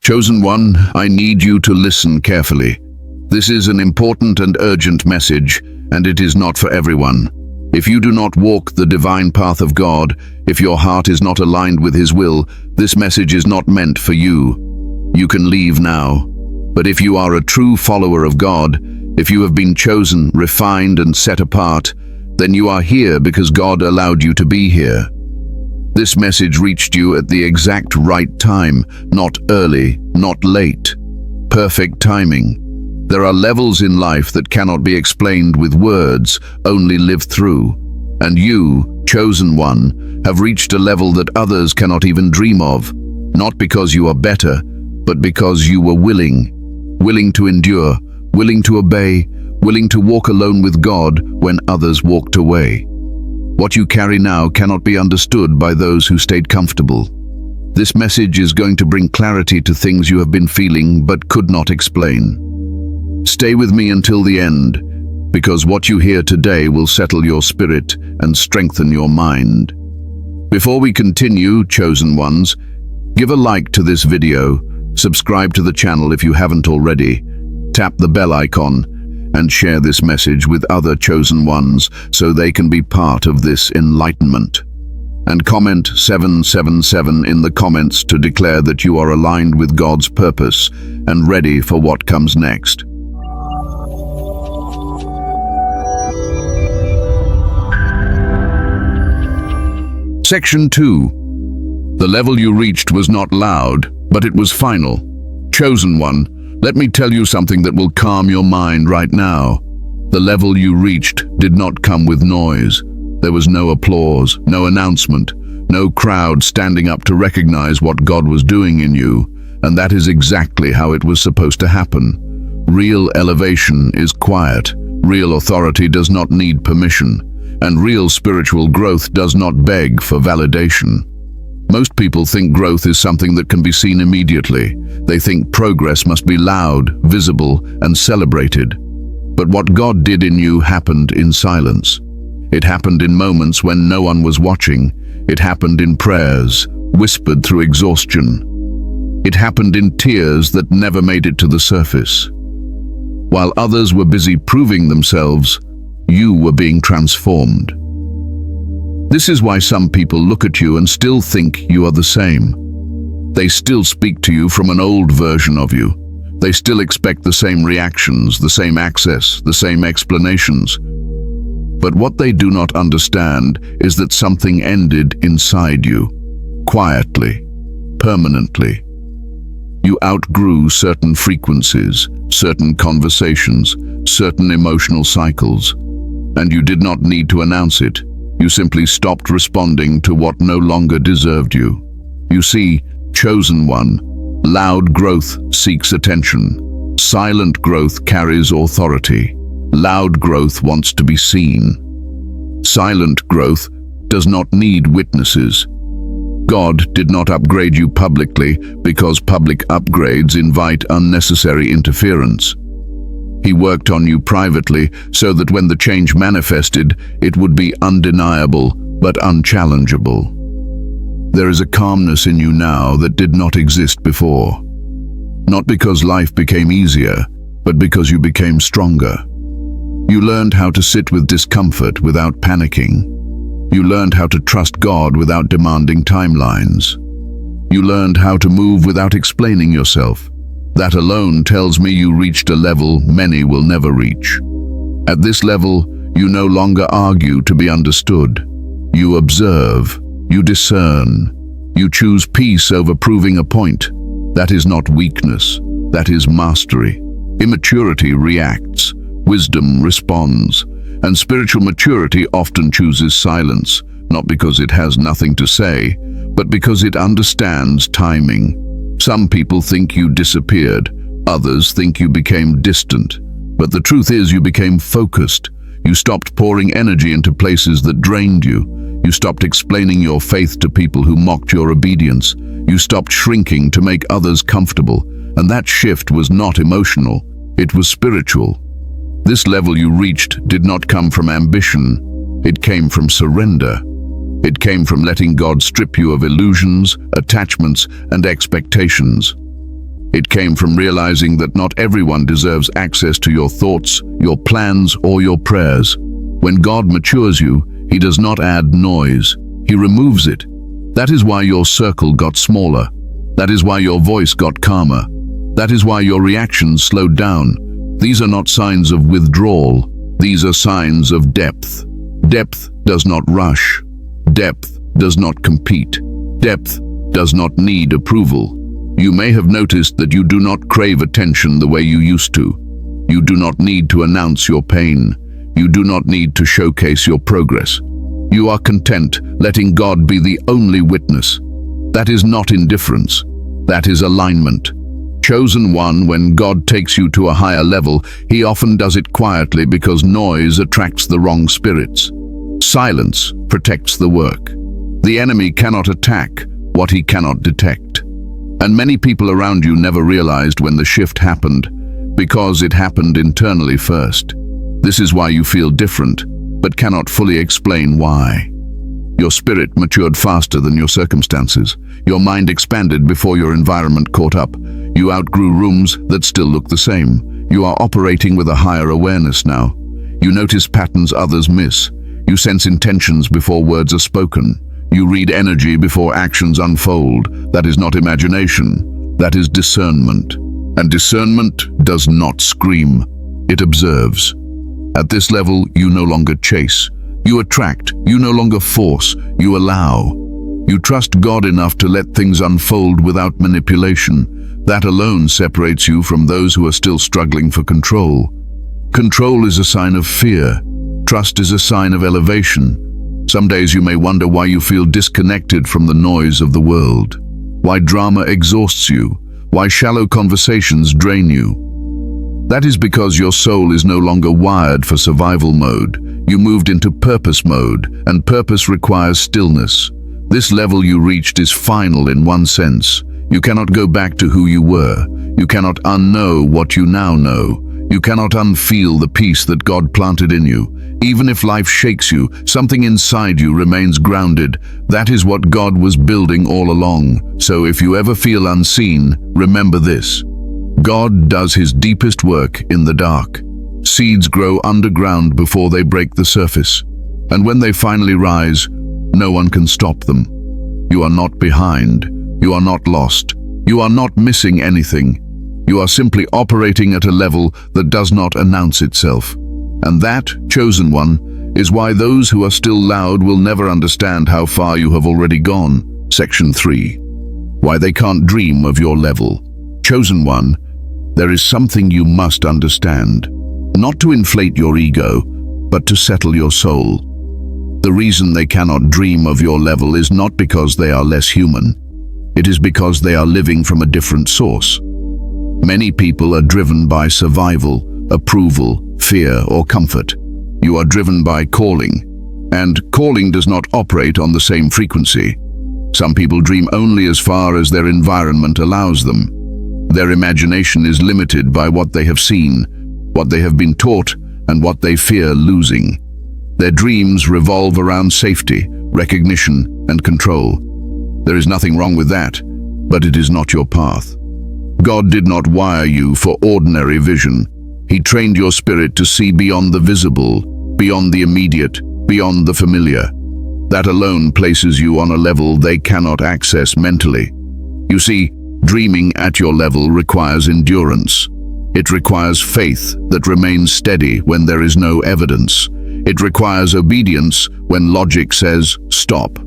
Chosen one, I need you to listen carefully. This is an important and urgent message, and it is not for everyone. If you do not walk the divine path of God, if your heart is not aligned with His will, this message is not meant for you. You can leave now. But if you are a true follower of God, if you have been chosen, refined, and set apart, then you are here because God allowed you to be here. This message reached you at the exact right time, not early, not late. Perfect timing. There are levels in life that cannot be explained with words, only lived through. And you, chosen one, have reached a level that others cannot even dream of, not because you are better, but because you were willing to endure, willing to obey, willing to walk alone with God when others walked away. What you carry now cannot be understood by those who stayed comfortable. This message is going to bring clarity to things you have been feeling but could not explain. Stay with me until the end, because what you hear today will settle your spirit and strengthen your mind. Before we continue, chosen ones, give a like to this video, subscribe to the channel if you haven't already, tap the bell icon, and share this message with other chosen ones so they can be part of this enlightenment. And comment 777 in the comments to declare that you are aligned with God's purpose and ready for what comes next. Section 2. The level you reached was not loud, but it was final. Chosen one, let me tell you something that will calm your mind right now. The level you reached did not come with noise. There was no applause, no announcement, no crowd standing up to recognize what God was doing in you, and that is exactly how it was supposed to happen. Real elevation is quiet. Real authority does not need permission, and real spiritual growth does not beg for validation. Most people think growth is something that can be seen immediately. They think progress must be loud, visible, and celebrated. But what God did in you happened in silence. It happened in moments when no one was watching. It happened in prayers, whispered through exhaustion. It happened in tears that never made it to the surface. While others were busy proving themselves, you were being transformed. This is why some people look at you and still think you are the same. They still speak to you from an old version of you. They still expect the same reactions, the same access, the same explanations. But what they do not understand is that something ended inside you, quietly, permanently. You outgrew certain frequencies, certain conversations, certain emotional cycles, and you did not need to announce it. You simply stopped responding to what no longer deserved you. You see, chosen one, loud growth seeks attention. Silent growth carries authority. Loud growth wants to be seen. Silent growth does not need witnesses. God did not upgrade you publicly because public upgrades invite unnecessary interference. He worked on you privately so that when the change manifested, it would be undeniable but unchallengeable. There is a calmness in you now that did not exist before. Not because life became easier, but because you became stronger. You learned how to sit with discomfort without panicking. You learned how to trust God without demanding timelines. You learned how to move without explaining yourself. That alone tells me you reached a level many will never reach. At this level, you no longer argue to be understood. You observe, you discern, you choose peace over proving a point. That is not weakness, that is mastery. Immaturity reacts, wisdom responds, and spiritual maturity often chooses silence, not because it has nothing to say, but because it understands timing. Some people think you disappeared, others think you became distant. But the truth is you became focused. You stopped pouring energy into places that drained you. You stopped explaining your faith to people who mocked your obedience. You stopped shrinking to make others comfortable. And that shift was not emotional, it was spiritual. This level you reached did not come from ambition, it came from surrender. It came from letting God strip you of illusions, attachments, and expectations. It came from realizing that not everyone deserves access to your thoughts, your plans, or your prayers. When God matures you, He does not add noise. He removes it. That is why your circle got smaller. That is why your voice got calmer. That is why your reactions slowed down. These are not signs of withdrawal. These are signs of depth. Depth does not rush. Depth does not compete. Depth does not need approval. You may have noticed that you do not crave attention the way you used to. You do not need to announce your pain. You do not need to showcase your progress. You are content letting God be the only witness. That is not indifference. That is alignment. Chosen one, when God takes you to a higher level, He often does it quietly because noise attracts the wrong spirits. Silence protects the work. The enemy cannot attack what he cannot detect. And many people around you never realized when the shift happened, because it happened internally first. This is why you feel different, but cannot fully explain why. Your spirit matured faster than your circumstances. Your mind expanded before your environment caught up. You outgrew rooms that still look the same. You are operating with a higher awareness now. You notice patterns others miss. You sense intentions before words are spoken. You read energy before actions unfold. That is not imagination. That is discernment. And discernment does not scream. It observes. At this level, you no longer chase. You attract. You no longer force. You allow. You trust God enough to let things unfold without manipulation. That alone separates you from those who are still struggling for control. Control is a sign of fear. Trust is a sign of elevation. Some days you may wonder why you feel disconnected from the noise of the world, why drama exhausts you, why shallow conversations drain you. That is because your soul is no longer wired for survival mode. You moved into purpose mode, and purpose requires stillness. This level you reached is final in one sense. You cannot go back to who you were. You cannot unknow what you now know. You cannot unfeel the peace that God planted in you. Even if life shakes you, something inside you remains grounded. That is what God was building all along. So if you ever feel unseen, remember this. God does His deepest work in the dark. Seeds grow underground before they break the surface. And when they finally rise, no one can stop them. You are not behind. You are not lost. You are not missing anything. You are simply operating at a level that does not announce itself. And that, chosen one, is why those who are still loud will never understand how far you have already gone. Section 3. Why they can't dream of your level. Chosen one, there is something you must understand. Not to inflate your ego, but to settle your soul. The reason they cannot dream of your level is not because they are less human. It is because they are living from a different source. Many people are driven by survival, approval, fear, or comfort. You are driven by calling, and calling does not operate on the same frequency. Some people dream only as far as their environment allows them. Their imagination is limited by what they have seen, what they have been taught, and what they fear losing. Their dreams revolve around safety, recognition, and control. There is nothing wrong with that, but it is not your path. God did not wire you for ordinary vision. He trained your spirit to see beyond the visible, beyond the immediate, beyond the familiar. That alone places you on a level they cannot access mentally. You see, dreaming at your level requires endurance. It requires faith that remains steady when there is no evidence. It requires obedience when logic says, stop.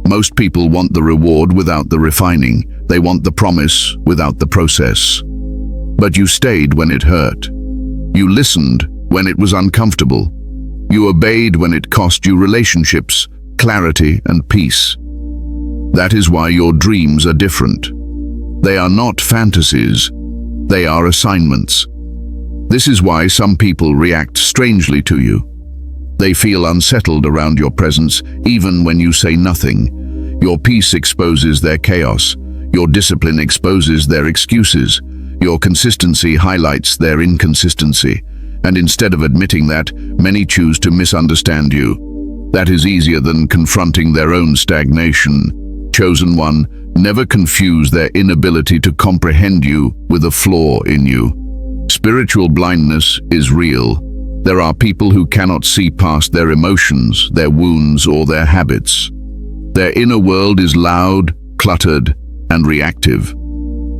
Most people want the reward without the refining. They want the promise without the process. But you stayed when it hurt. You listened when it was uncomfortable. You obeyed when it cost you relationships, clarity, and peace. That is why your dreams are different. They are not fantasies. They are assignments. This is why some people react strangely to you. They feel unsettled around your presence, even when you say nothing. Your peace exposes their chaos. Your discipline exposes their excuses. Your consistency highlights their inconsistency. And instead of admitting that, many choose to misunderstand you. That is easier than confronting their own stagnation. Chosen one, Never confuse their inability to comprehend you with a flaw in you. Spiritual blindness is real. There are people who cannot see past their emotions, their wounds, or their habits. Their inner world is loud, cluttered, and reactive.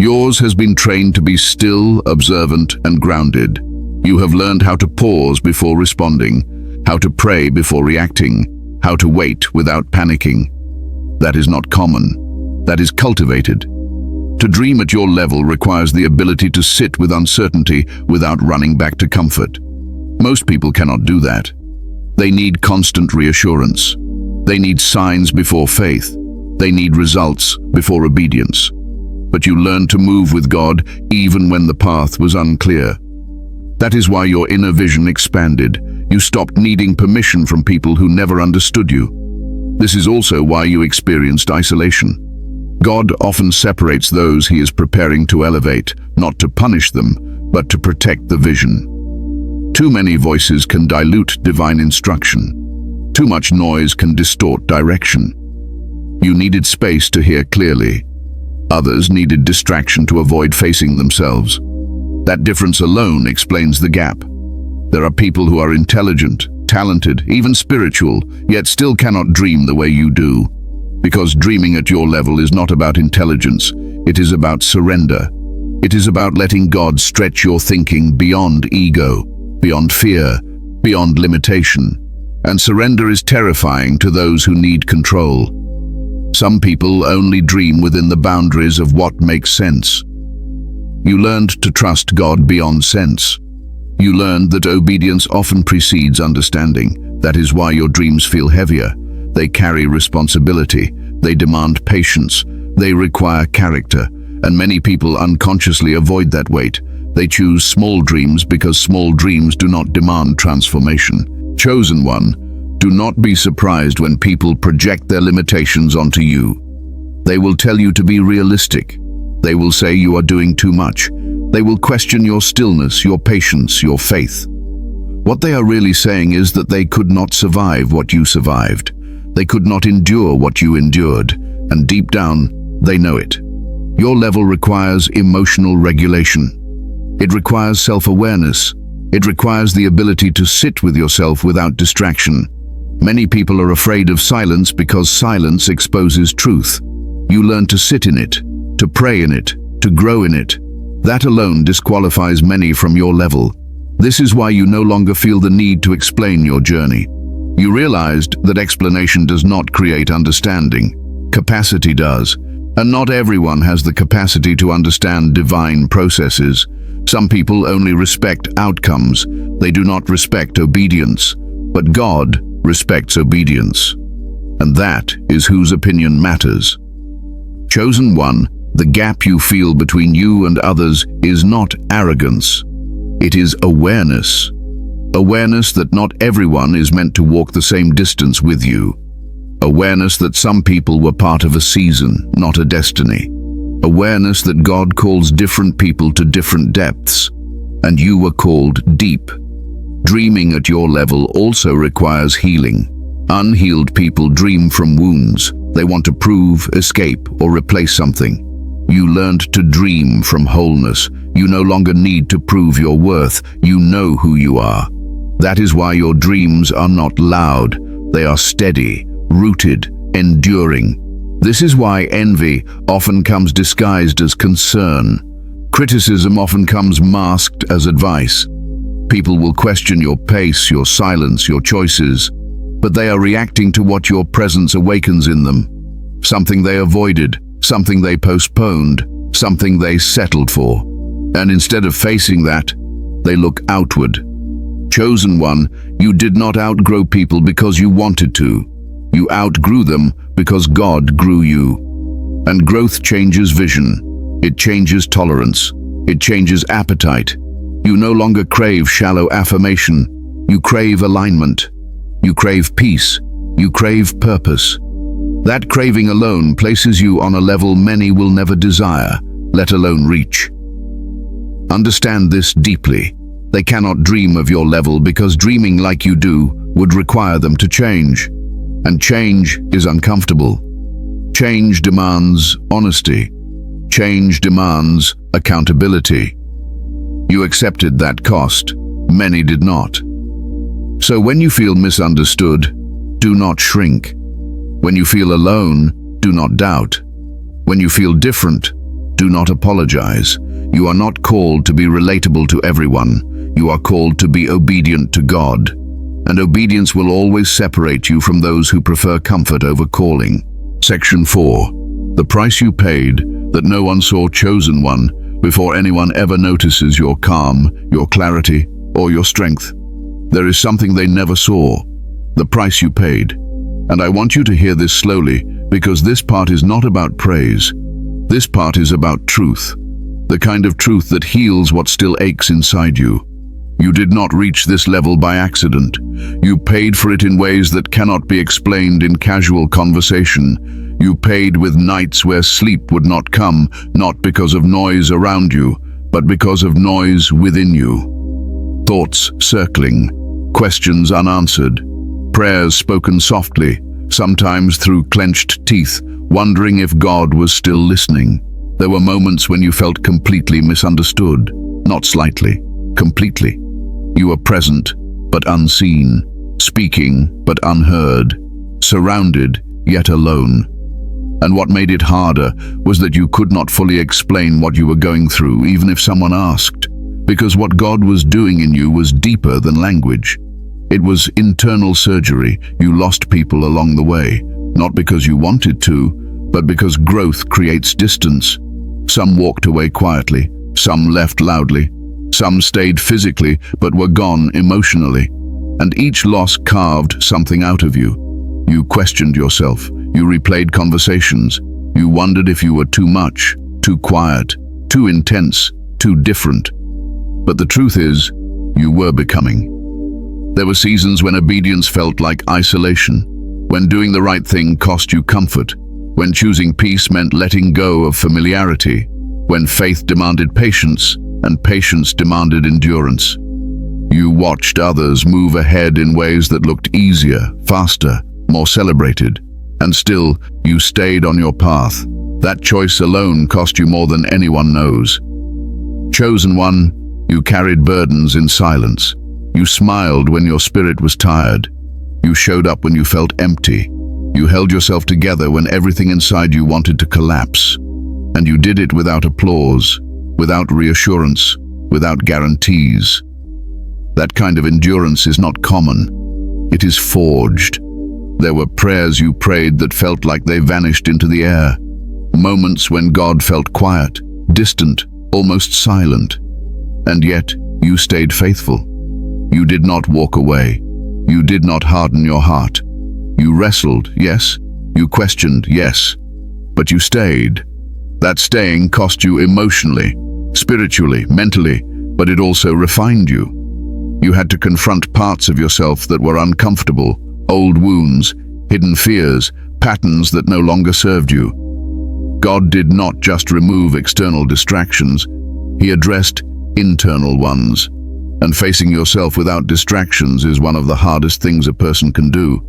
Yours has been trained to be still, observant, and grounded. You have learned how to pause before responding, how to pray before reacting, how to wait without panicking. That is not common. That is cultivated. To dream at your level requires the ability to sit with uncertainty without running back to comfort. Most people cannot do that. They need constant reassurance. They need signs before faith. They need results before obedience. But you learned to move with God even when the path was unclear. That is why your inner vision expanded. You stopped needing permission from people who never understood you. This is also why you experienced isolation. God often separates those he is preparing to elevate, not to punish them, but to protect the vision. Too many voices can dilute divine instruction. Too much noise can distort direction. You needed space to hear clearly. Others needed distraction to avoid facing themselves. That difference alone explains the gap. There are people who are intelligent, talented, even spiritual, yet still cannot dream the way you do. Because dreaming at your level is not about intelligence, it is about surrender. It is about letting God stretch your thinking beyond ego, beyond fear, beyond limitation. And surrender is terrifying to those who need control. Some people only dream within the boundaries of what makes sense. You learned to trust God beyond sense. You learned that obedience often precedes understanding. That is why your dreams feel heavier. They carry responsibility, they demand patience, they require character, and many people unconsciously avoid that weight. They choose small dreams because small dreams do not demand transformation. Chosen one, do not be surprised when people project their limitations onto you. They will tell you to be realistic. They will say you are doing too much. They will question your stillness, your patience, your faith. What they are really saying is that they could not survive what you survived. They could not endure what you endured, and deep down, they know it. Your level requires emotional regulation. It requires self-awareness. It requires the ability to sit with yourself without distraction. Many people are afraid of silence because silence exposes truth. You learn to sit in it, to pray in it, to grow in it. That alone disqualifies many from your level. This is why you no longer feel the need to explain your journey. You realized that explanation does not create understanding. Capacity does. And not everyone has the capacity to understand divine processes. Some people only respect outcomes. They do not respect obedience. But God respects obedience. And that is whose opinion matters. Chosen one, the gap you feel between you and others is not arrogance. It is awareness. Awareness that not everyone is meant to walk the same distance with you. Awareness that some people were part of a season, not a destiny. Awareness that God calls different people to different depths, and you were called deep. Dreaming at your level also requires healing. Unhealed people dream from wounds. They want to prove, escape, or replace something. You learned to dream from wholeness. You no longer need to prove your worth. You know who you are. That is why your dreams are not loud. They are steady, rooted, enduring. This is why envy often comes disguised as concern. Criticism often comes masked as advice. People will question your pace, your silence, your choices, but they are reacting to what your presence awakens in them. Something they avoided, something they postponed, something they settled for. And instead of facing that, they look outward. Chosen one, you did not outgrow people because you wanted to. You outgrew them because God grew you. And growth changes vision. It changes tolerance. It changes appetite. You no longer crave shallow affirmation. You crave alignment. You crave peace. You crave purpose. That craving alone places you on a level many will never desire, let alone reach. Understand this deeply. They cannot dream of your level because dreaming like you do would require them to change. And change is uncomfortable. Change demands honesty. Change demands accountability. You accepted that cost. Many did not. So when you feel misunderstood, do not shrink. When you feel alone, do not doubt. When you feel different, do not apologize. You are not called to be relatable to everyone. You are called to be obedient to God. And obedience will always separate you from those who prefer comfort over calling. Section 4. The price you paid that no one saw. Chosen one, before anyone ever notices your calm, your clarity, or your strength. There is something they never saw. The price you paid. And I want you to hear this slowly, because this part is not about praise. This part is about truth. The kind of truth that heals what still aches inside you. You did not reach this level by accident. You paid for it in ways that cannot be explained in casual conversation. You paid with nights where sleep would not come, not because of noise around you, but because of noise within you. Thoughts circling, questions unanswered, prayers spoken softly, sometimes through clenched teeth, wondering if God was still listening. There were moments when you felt completely misunderstood, not slightly, completely. You were present, but unseen, speaking, but unheard, surrounded, yet alone. And what made it harder was that you could not fully explain what you were going through, even if someone asked, because what God was doing in you was deeper than language. It was internal surgery. You lost people along the way, not because you wanted to, but because growth creates distance. Some walked away quietly, some left loudly, some stayed physically but were gone emotionally. And each loss carved something out of you. You questioned yourself, you replayed conversations, you wondered if you were too much, too quiet, too intense, too different. But the truth is, you were becoming. There were seasons when obedience felt like isolation, when doing the right thing cost you comfort, when choosing peace meant letting go of familiarity, when faith demanded patience and patience demanded endurance. You watched others move ahead in ways that looked easier, faster, more celebrated, and still you stayed on your path. That choice alone cost you more than anyone knows. Chosen one, you carried burdens in silence. You smiled when your spirit was tired. You showed up when you felt empty. You held yourself together when everything inside you wanted to collapse. And you did it without applause, without reassurance, without guarantees. That kind of endurance is not common. It is forged. There were prayers you prayed that felt like they vanished into the air. Moments when God felt quiet, distant, almost silent. And yet, you stayed faithful. You did not walk away. You did not harden your heart. You wrestled, yes. You questioned, yes. But you stayed. That staying cost you emotionally, spiritually, mentally, but it also refined you. You had to confront parts of yourself that were uncomfortable, old wounds, hidden fears, patterns that no longer served you. God did not just remove external distractions, He addressed internal ones. And facing yourself without distractions is one of the hardest things a person can do.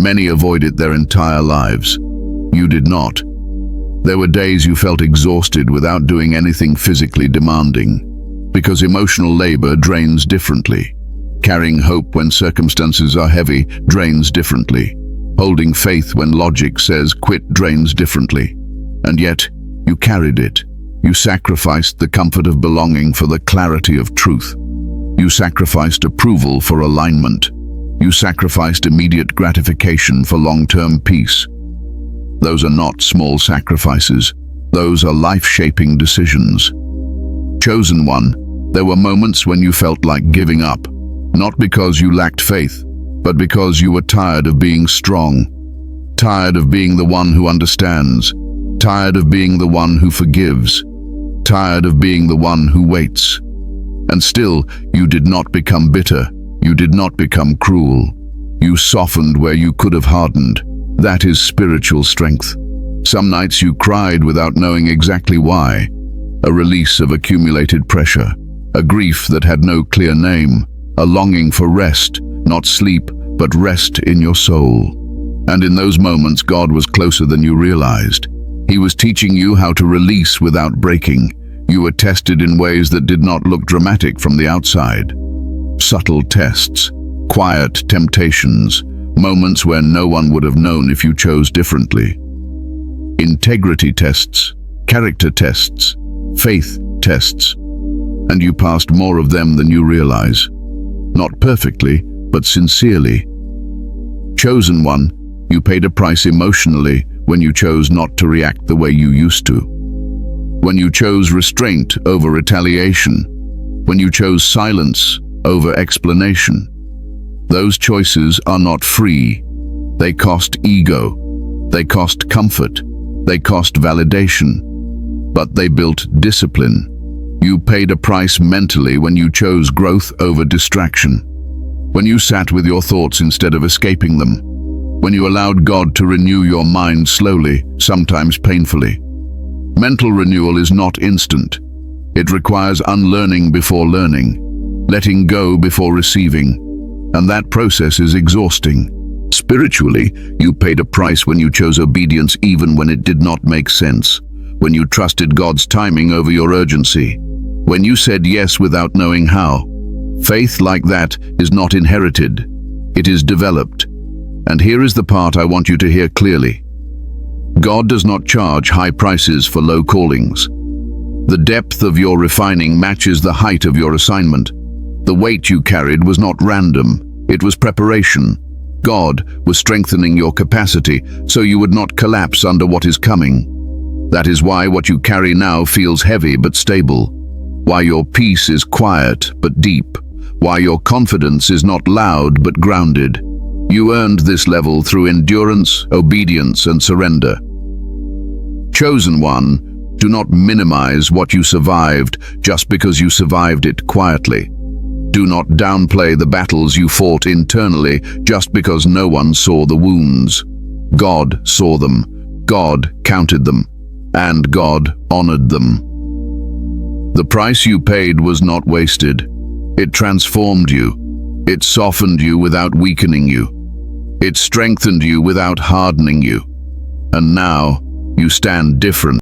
Many avoid it their entire lives. You did not. There were days you felt exhausted without doing anything physically demanding, because emotional labor drains differently. Carrying hope when circumstances are heavy drains differently. Holding faith when logic says quit drains differently. And yet, you carried it. You sacrificed the comfort of belonging for the clarity of truth. You sacrificed approval for alignment. You sacrificed immediate gratification for long-term peace. Those are not small sacrifices. Those are life-shaping decisions. Chosen one, there were moments when you felt like giving up, not because you lacked faith, but because you were tired of being strong, tired of being the one who understands, tired of being the one who forgives, tired of being the one who waits. And still, you did not become bitter. You did not become cruel. You softened where you could have hardened. That is spiritual strength. Some nights you cried without knowing exactly why. A release of accumulated pressure. A grief that had no clear name. A longing for rest, not sleep, but rest in your soul. And in those moments, God was closer than you realized. He was teaching you how to release without breaking. You were tested in ways that did not look dramatic from the outside. Subtle tests, quiet temptations, moments where no one would have known if you chose differently. Integrity tests, character tests, faith tests, and you passed more of them than you realize. Not perfectly, but sincerely. Chosen one, you paid a price emotionally when you chose not to react the way you used to. When you chose restraint over retaliation. When you chose silence over explanation. Those choices are not free. They cost ego. They cost comfort. They cost validation. But they built discipline. You paid a price mentally when you chose growth over distraction. When you sat with your thoughts instead of escaping them. When you allowed God to renew your mind slowly, sometimes painfully. Mental renewal is not instant. It requires unlearning before learning, letting go before receiving, and that process is exhausting. Spiritually, you paid a price when you chose obedience even when it did not make sense, when you trusted God's timing over your urgency, when you said yes without knowing how. Faith like that is not inherited, it is developed. And here is the part I want you to hear clearly. God does not charge high prices for low callings. The depth of your refining matches the height of your assignment. The weight you carried was not random, it was preparation. God was strengthening your capacity so you would not collapse under what is coming. That is why what you carry now feels heavy but stable. Why your peace is quiet but deep. Why your confidence is not loud but grounded. You earned this level through endurance, obedience, and surrender. Chosen one, do not minimize what you survived just because you survived it quietly. Do not downplay the battles you fought internally just because no one saw the wounds. God saw them, God counted them, and God honored them. The price you paid was not wasted. It transformed you. It softened you without weakening you. It strengthened you without hardening you. And now, you stand different.